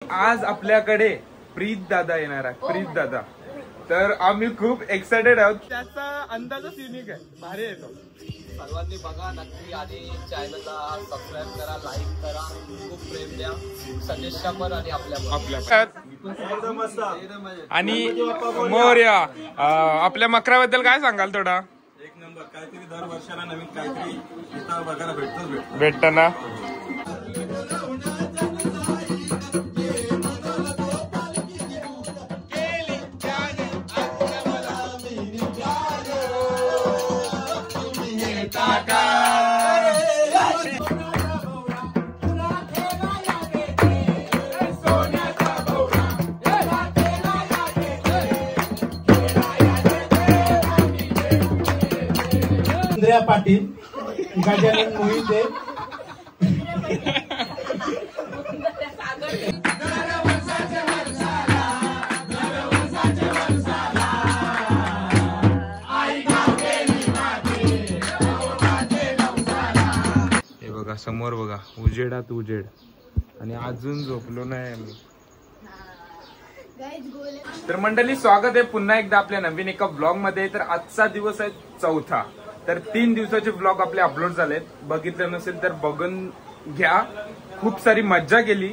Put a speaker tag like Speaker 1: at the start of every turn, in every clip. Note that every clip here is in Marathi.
Speaker 1: आज आपल्याकडे प्रीत दादा येणार आहे. प्रीत दादा, तर आम्ही खूप एक्साइटेड आहोत. त्याचा अंदाजच युनिक आहे, भारी येतो.
Speaker 2: सर्वांनी बघा नक्की आणि चॅनलला सबस्क्राईब करा, लाईक करा, खूप प्रेम द्या सजेशन पण आणि आपल्या
Speaker 1: आणि मोर्या. आपल्या मकराबद्दल काय सांगाल थोडा?
Speaker 3: एक नंबर, काहीतरी दर वर्षाला नवीन काहीतरी इथं बघायला
Speaker 1: भेटतं ना.
Speaker 4: इंद्रिया पाटील, गजानन मोहिते,
Speaker 1: हे बघा समोर बघा, उजेडात उजेड. आणि अजून झोपलो नाही आम्ही. तर मंडळी, स्वागत आहे पुन्हा एकदा आपल्या नवीन एका ब्लॉग मध्ये. तर आजचा दिवस आहे 4था. तर 3 दिवसाचे ब्लॉग आपले अपलोड झालेत. बघितलं नसेल तर बघून घ्या. खूप सारी मज्जा केली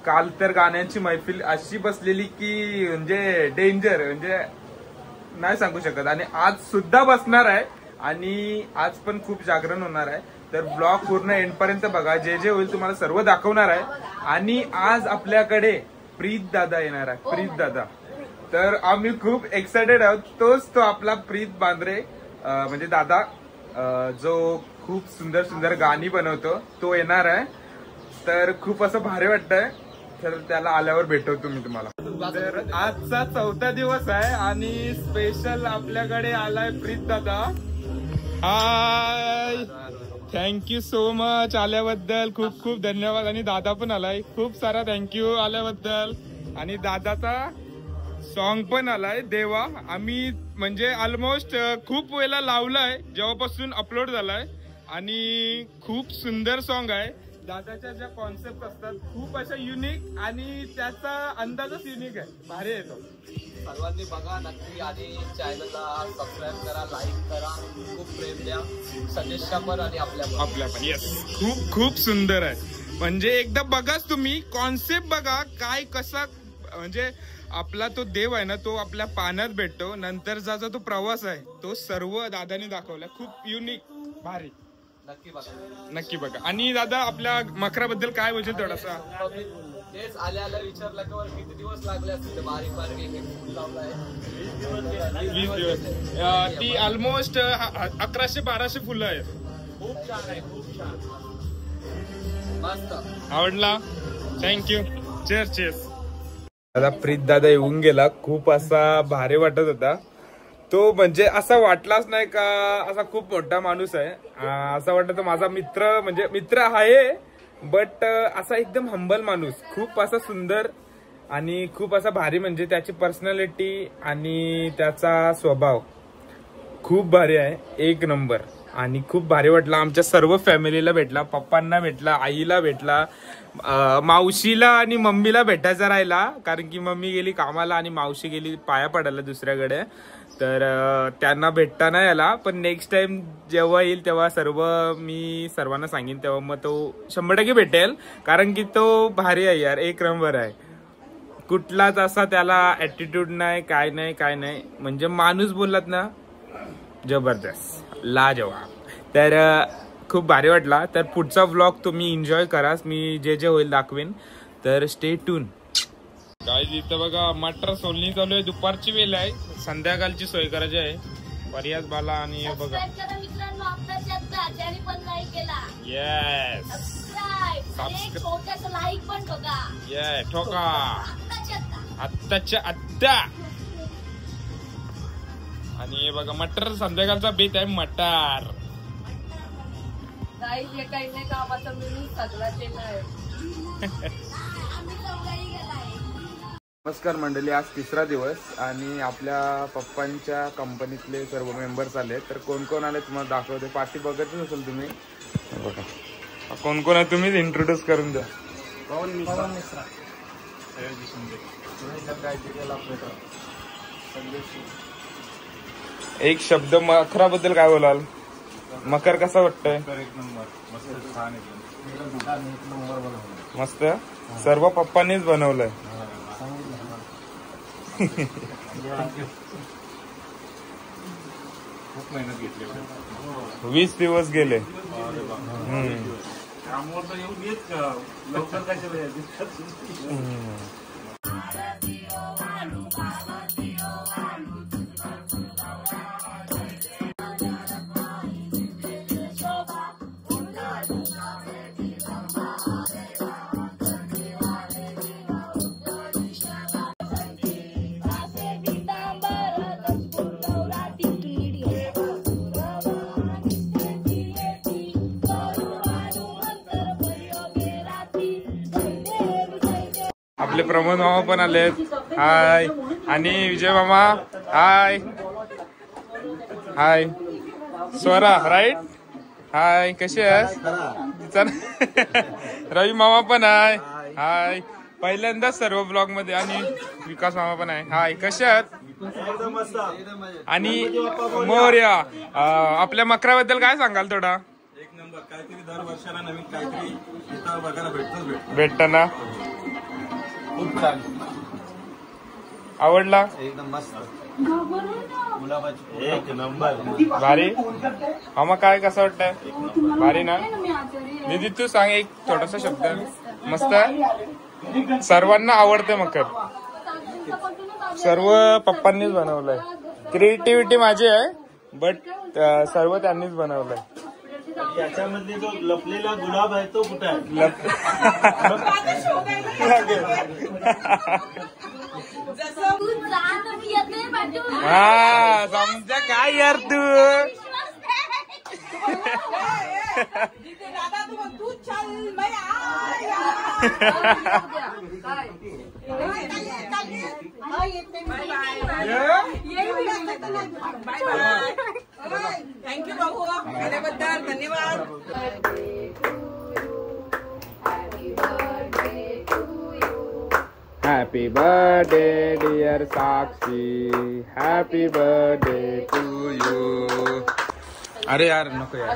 Speaker 1: काल. तर गाण्यांची मैफिल अशी बसलेली की म्हणजे डेंजर, म्हणजे नाही सांगू शकत. आणि आज सुद्धा बसणार आहे आणि आज पण खूप जागरण होणार आहे. तर ब्लॉग पूर्ण एंड पर्यंत बघा, जे जे होईल तुम्हाला सर्व दाखवणार आहे. आणि आज आपल्याकडे प्रीत दादा येणार आहे. प्रीत दादा, तर आम्ही खूप एक्साइटेड आहोत. तोच तो आपला प्रीत बांद्रे, म्हणजे दादा, जो खूप सुंदर सुंदर गाणी बनवतो, तो येणार आहे. तर खूप असं भारी वाटतंय. तर त्याला आल्यावर भेटवतो मी तुम्हाला. तर आजचा 4था दिवस आहे आणि स्पेशल आपल्याकडे आलाय प्रीत दादा. हाय, थँक्यू सो मच आल्याबद्दल. खूप खूप धन्यवाद. आणि दादा पण आलाय, खूप सारा थँक्यू आल्याबद्दल. आणि दादाचा सॉन्ग पण आलाय देवा. आम्ही म्हणजे ऑलमोस्ट खूप वेळेला लावलाय जेव्हापासून अपलोड झालाय. आणि खूप सुंदर सॉन्ग आहे. दादाच्या ज्या कॉन्सेप्ट असतात खूप अशा युनिक आणि त्याचा अंदाजच युनिक आहे, भारी येतो.
Speaker 2: सर्वांनी बघा नक्की आणि चॅनलला सबस्क्राईब करा, लाईक करा, खूप प्रेम द्या सजेशन पण आणि आपल्या
Speaker 1: पण. येस, खूप खूप सुंदर आहे. म्हणजे एकदा बघाच तुम्ही, कॉन्सेप्ट बघा काय कसा. म्हणजे आपला तो देव आहे ना, तो आपल्या पाण्यात भेटतो. नंतर ज्याचा तो प्रवास आहे तो सर्व दादाने दाखवला. खूप युनिक, भारी. नक्की बघा. आणि दादा, आपल्या मकराबद्दल काय बोलशील थोडासा?
Speaker 2: तेच आल्या विचारलं की किती दिवस लागले असतील. बारीक बारीक एक फुल लावलाय.
Speaker 1: 20 दिवस. ती ऑलमोस्ट 1100-1200 फुलं आहेत.
Speaker 2: खूप छान आहे, खूप छान, मस्त.
Speaker 1: आवडला? थँक्यू. Cheers cheers. दादा, प्रीत दादा येऊन गेला. खूप असा भारी वाटत होता तो. म्हणजे असा वाटलाच नाही का असा खूप मोठा माणूस आहे. असं वाटत माझा मित्र, म्हणजे मित्र आहे बट असा एकदम हंबल माणूस. खूप असा सुंदर आणि खूप असा भारी. म्हणजे त्याची पर्सनॅलिटी आणि त्याचा स्वभाव खूप भारी आहे, एक नंबर. आणि खूप भारी वाटला. आमच्या सर्व फॅमिलीला भेटला, पप्पांना भेटला, आईला भेटला, मावशीला आणि मम्मीला भेटायचा राहिला. कारण की मम्मी गेली कामाला आणि मावशी गेली पाया पडायला दुसऱ्याकडे. तर त्यांना भेटता नाही आला. पण नेक्स्ट टाइम जेव्हा येईल तेव्हा मी सर्वांना सांगेन, तेव्हा मग तो 100% भेटेल. कारण की तो भारी आहे यार, एक नंबर आहे. कुठलाच असा त्याला ऍटिट्यूड नाही, काय नाही काय नाही. म्हणजे माणूस बोललात ना, जबरदस्त, लाजवाब. तर खूप भारी वाटला. तर पुढचा व्लॉग तुम्ही एन्जॉय करा. मी जे जे होईल दाखवेन. तर स्टे ट्यून. काय इथं बघा मटर सोलणी चालू आहे. दुपारची वेळ आहे, संध्याकाळची सोय करायची आहे. पर्यास बाला आणि बघा. येस, ठोका आत्ताच्या आत्ता. आणि हे बघा मटर, संध्याकाळचा बेत आहे मटार. नमस्कार मंडळी, आज 3रा दिवस आणि आपल्या पप्पांच्या कंपनीतले सर्व मेंबर्स आले. तर कोण कोण आले तुम्हाला दाखवते. पार्टी बघतच असेल तुम्ही. बघा कोण कोण आहे, तुम्हीच इंट्रोड्यूस करून द्या. एक शब्द मकराबद्दल काय बोलाल? मकर कसा वाटतंय? मस्त. सर्व पप्पांनीच बनवलंय.
Speaker 3: खूप मेहनत घेतली.
Speaker 1: 20 दिवस गेले. लवकर आपले प्रमोद मामा पण आलेत. हाय. आणि विजय मामा हाय. हाय. स्वरा राईट. हाय. कशी आहेस? रवी मामा पण आहे. हाय. पहिल्यांदाच सर्व ब्लॉग मध्ये. आणि विकास मामा पण आहे. हाय. कसे आहात? आणि मोर्या आपल्या मकराबद्दल काय सांगाल थोडा?
Speaker 3: एक नंबर. काहीतरी दर वर्षाला नवीन काहीतरी इथं बघायला
Speaker 1: भेटत ना.
Speaker 2: खूप छान.
Speaker 1: आवडला?
Speaker 2: एकदम मस्त. एक नंबर.
Speaker 1: भारी. मामा काय कसं वाटतंय? भारी ना. दीदी तू सांग एक थोडासा शब्द. मस्त आहे. सर्वांना आवडते मकर. सर्व पप्पांनीच बनवलंय. क्रिएटिव्हिटी माझी आहे बट सर्व त्यांनीच बनवलंय.
Speaker 4: याच्यामध्ये जो लपलेला गुलाब आहे तो कुठे आहे?
Speaker 1: हा समजा काय यार तू.
Speaker 5: थँक्यू बाबू आल्याबद्दल धन्यवाद.
Speaker 1: Happy birthday dear Sakshi. Happy birthday to you. अरे यार नको यार.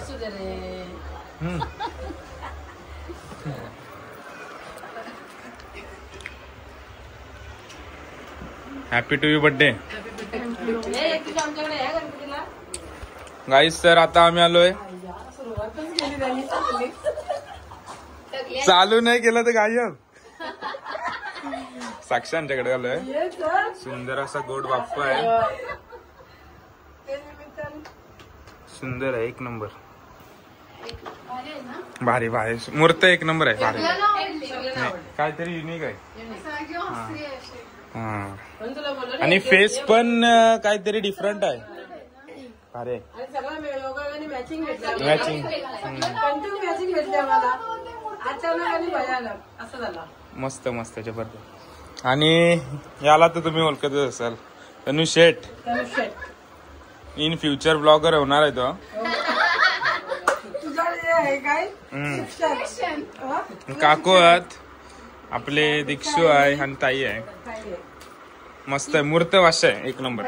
Speaker 1: Happy to you birthday guys. तर आता आम्ही आलोय. चालू नाही केलं तर गायब. साक्षांच्याकडे आलोय. सुंदर असा गोड बाप्पा आहे. सुंदर आहे. एक नंबर. भारी भारी. मूर्त एक नंबर आहे. भारी. काहीतरी युनिक आहे. आणि फेस पण काहीतरी डिफरंट आहे. अरे मॅचिंग मस्त मस्त जबरदस्त. आणि याला तर तुम्ही ओळखतच असाल. तनु शेठ. इन फ्युचर ब्लॉगर होणार आहे तो. काकू आहेत आपले. दीक्षू आहे आणि ताई आहे. मस्त आहे. मूर्त वाश आहे. एक नंबर.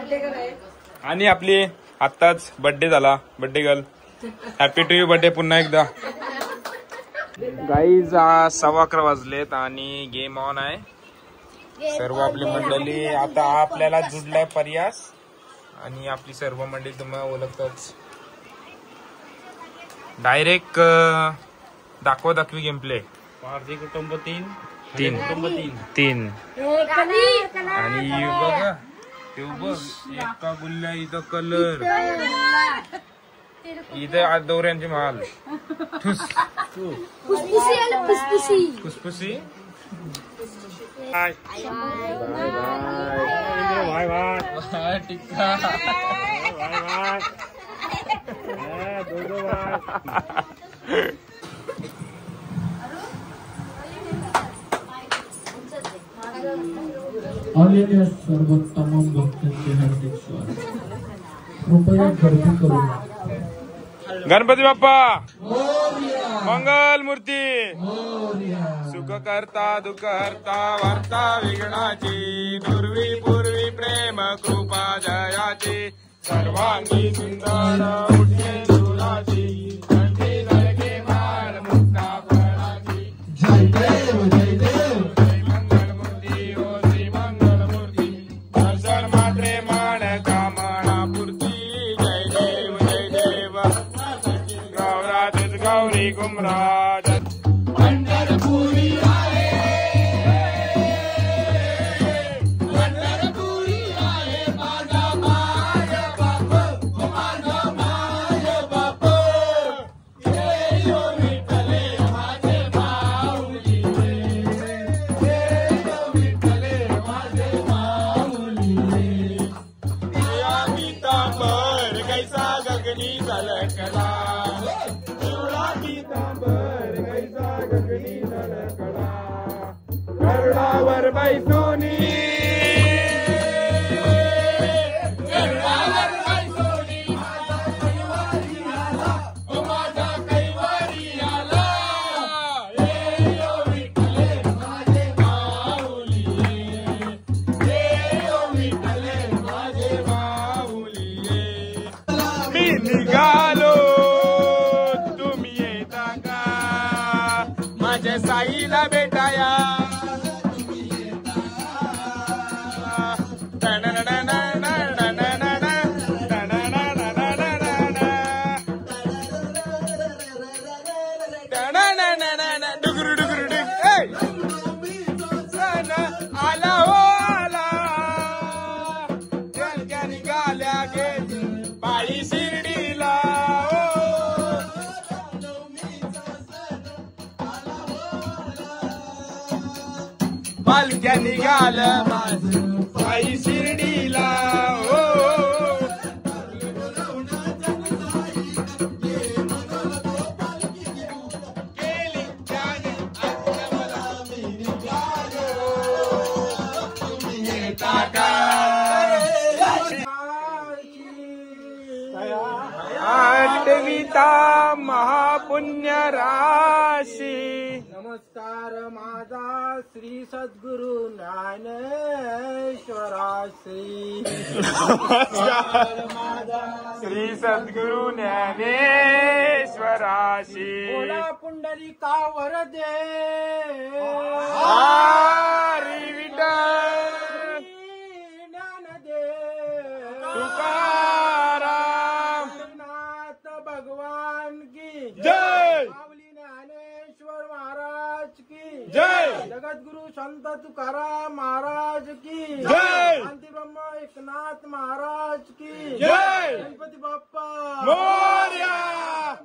Speaker 1: आणि आपली आत्ताच बर्थडे झाला. Birthday girl. Happy to you birthday पुन्हा एकदा. गाईज 11:15 वाजलेत आणि गेम ऑन आहे. सर्व आपली मंडळी. आता आपल्याला जुडलाय पर्यास. आणि आपली सर्व मंडळी तुम्हाला ओळखतच. डायरेक्ट दाखवा दाखवी गेम प्ले.
Speaker 3: माझे कुटुंब 3.
Speaker 1: आणि बघा एका गुल्ल्या इथं कलर. इथं दोऱ्यांचे महाल. खुसफुसी. Bye bye bye. टिक्का.
Speaker 4: आलेल्या सर्व तमाम भक्तांचे हार्दिक स्वागत. कृपया गर्दी करू नका.
Speaker 1: गणपती बाप्पा मंगल मूर्ती. सुख करता दुःख हरता वार्ता विघ्नाची दुर्वी पूर्वी प्रेम कृपा जयाची सर्वांगी सुंदर उठे दुराची कंठी नरके माळ मुक्ता फळाची जय देव जय देव जय मंगलमूर्ती ओ श्री मंगलमूर्ती दर्शन मात्रे मान कामना पूर्ती जय देव गौराज गौरी कुमराज पंढरपुरी आले पंढरपुरी आले माझा माय बाप माझा माय बाप हे यो विठ्ठले माझे माऊली हे यो विठ्ठले माझे माऊली या पितांबर कैसा गगनी झलकला पिवळा पितांबर कैसा गगनी झलकला गरुडावर बैसोनी गरुडावर बैसोनी माझा कैवारी आला ओ माझा कैवारी आला हे यो विठ्ठले माझे माऊली हे यो विठ्ठले माझे माऊली मी निघालो तुम्ही येता का माझ्या साईला भेटाया डुगरू डुगरू डुग आला हो आला त्या निघाल्या गे बाई शिर्डीला पालख्या निघाल्या बाई शिर्डीला हो गेली त्याने आता मला मी निघालो तुम्ही येता का आठविता महापुण्य राशी
Speaker 6: नमस्कार माझा श्री सद्गुरु ज्ञानेश्वरा श्री
Speaker 1: श्री सद्गुरु ज्ञानेश्वराशी
Speaker 6: बोला पुंडलिका वरदे
Speaker 1: हरी विठ्ठल
Speaker 6: ज्ञानदेव
Speaker 1: तुकाराम
Speaker 6: नाथ भगवान की
Speaker 1: जय
Speaker 6: माऊली ज्ञानेश्वर महाराज की
Speaker 1: जय
Speaker 6: जगद्गुरु संत तुकाराम महाराज की
Speaker 1: जय
Speaker 6: शांती ब्रह्म एकनाथ महाराज की
Speaker 1: जय
Speaker 6: गणपती बाप्पा
Speaker 1: मोरया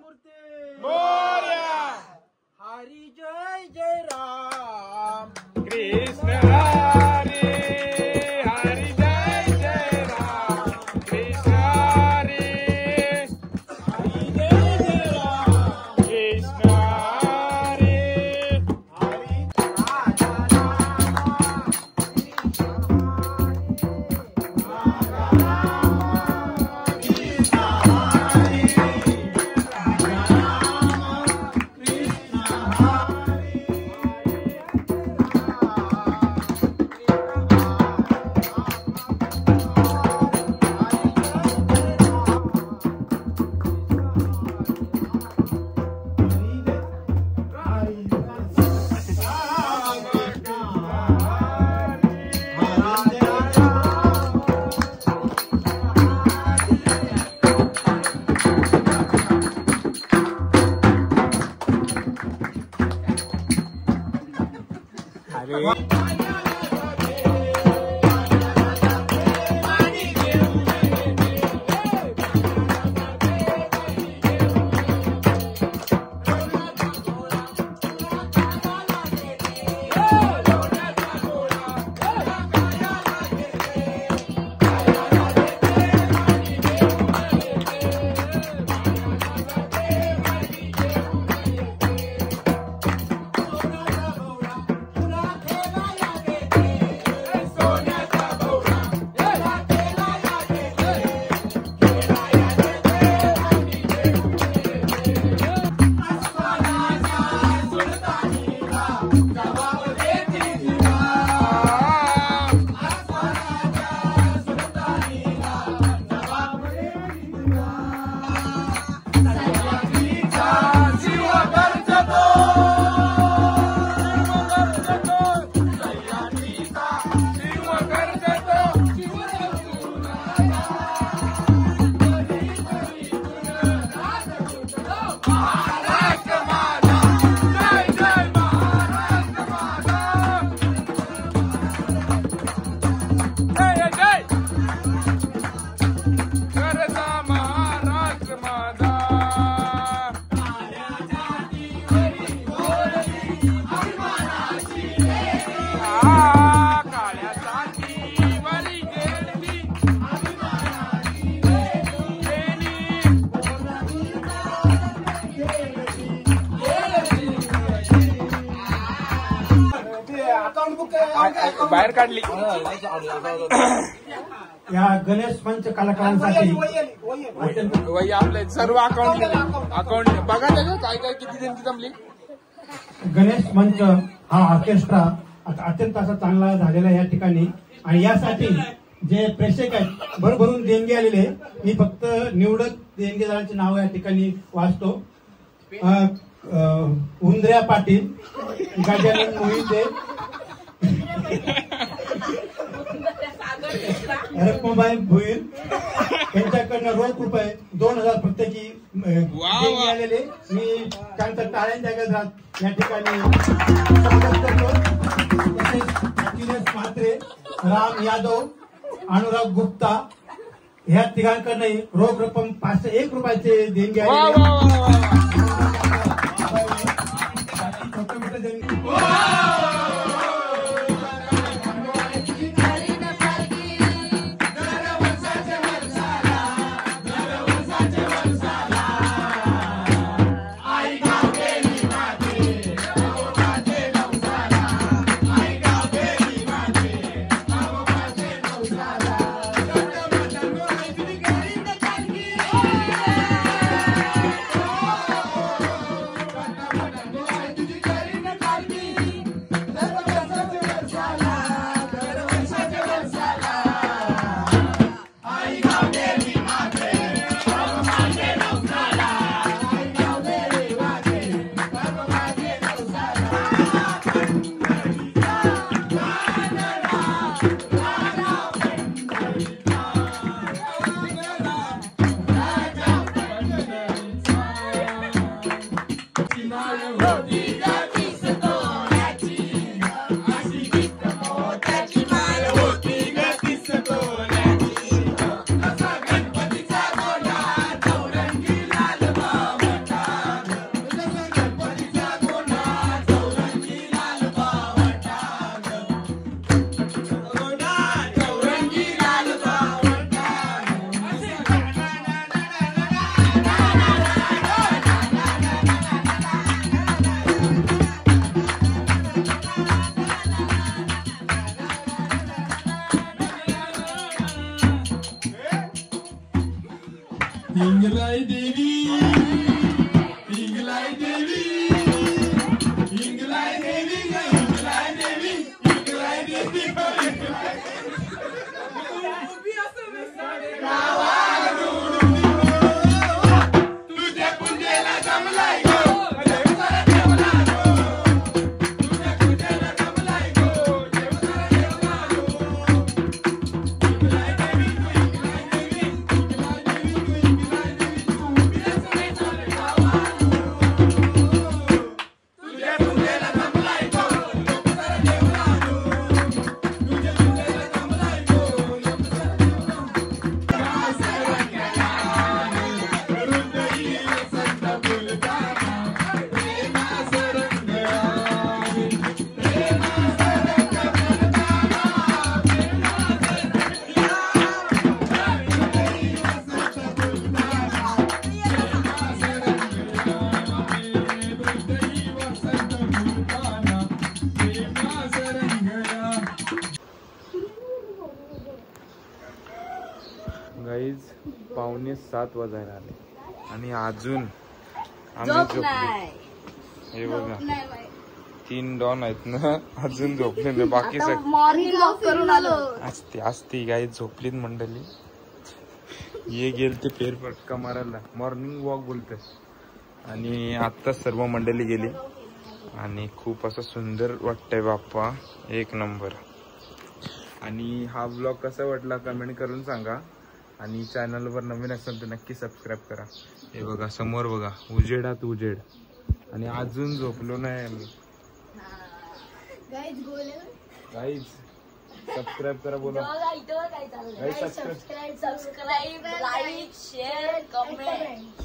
Speaker 6: मूर्ती
Speaker 1: मोरया
Speaker 6: हरी जय जय राम
Speaker 1: कृष्ण हरी हरी जय जय राम कृष्ण हरी हरी जय जय राम कृष्ण हरी बाहेर काढली.
Speaker 6: या गणेश मंच कलाकारांसाठी
Speaker 1: वही आपले सर्व अकाउंट बघा त्याचं काय काय किती देणगी जमली.
Speaker 6: गणेश मंच हा ऑर्केस्ट्रा अत्यंत असा चांगला झालेला या ठिकाणी आणि यासाठी जे प्रेक्षक आहेत भरभरून देणगी आलेले. मी फक्त निवडक देणगीदारांची नाव या ठिकाणी वाचतो. उंदऱ्या पाटील, गजानन मोहिते, रखमाबाई भोईर यांच्याकडनं रोख रुपये 2000 प्रत्येकी देणगी आलेले. मी त्यांचं टाळ्यांच्या गजरात या ठिकाणी स्वागत करतो. तसेच अखिलेश म्हात्रे, राम यादव, अनुराग गुप्ता ह्या तिघांकडनंही रोख रक्कम 501 रुपयाचे देणगी आलेले. छोटे मोठे देणगी
Speaker 3: इंगलाई देवी, इंगलाई देवी, इंगलाई देवी, इंगलाई देवी, इंगलाई देवी, तुझ्या पुंजेला जमलाय गो, तुझ्या पुंजेला जमलाय गो,
Speaker 1: गाईज 6:45 वाजायला आले आणि अजून आम्ही झोपलो. हे बघा 3 डॉन आहेत ना, अजून झोपले नाही. बाकी सगळं
Speaker 5: मॉर्निंग वॉक करून आलो.
Speaker 1: असते गाईज झोपलीत मंडळी. ये गेल ते फेरफटका मारायला, मॉर्निंग वॉक बोलते. आणि आता सर्व मंडळी गेली आणि खूप असं सुंदर वाटतंय बाप्पा, एक नंबर. आणि हा ब्लॉग कसा वाटला कमेंट करून सांगा. आणि चॅनलवर नवीन असेल तर नक्की सबस्क्राईब करा. हे बघा समोर बघा, उजेडात उजेड. आणि अजून झोपलो नाही आम्ही. गाईज सबस्क्राईब करा, बोला
Speaker 5: सबस्क्राईब, लाईक, शेअर, कमेंट.